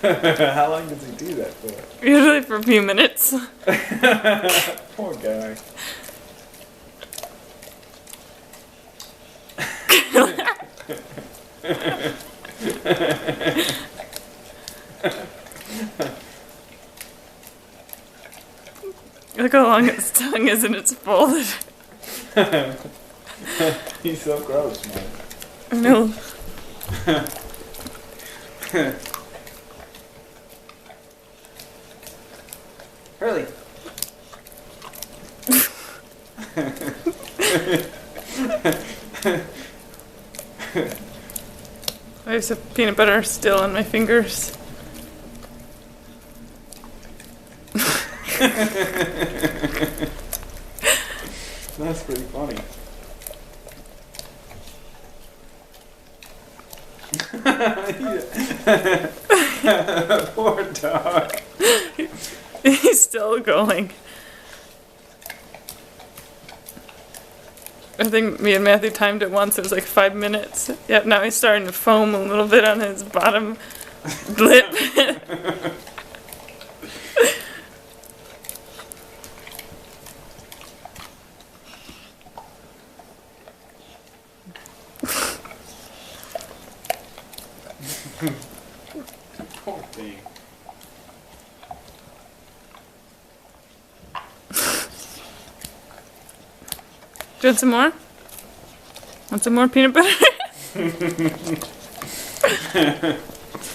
How long does he do that for? Usually for a few minutes. Poor guy. Look how long its tongue is and it's folded. He's so gross, man. I know. Hurley. I have some peanut butter still on my fingers. That's pretty funny. Poor dog. He's still going. I think me and Matthew timed it once. It was like 5 minutes. Yep, now he's starting to foam a little bit on his bottom lip. Poor thing. Do you want some more? Want some more peanut butter?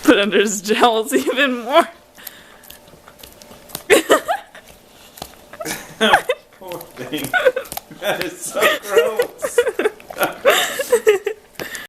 Put under his jowls even more. Poor thing. That is so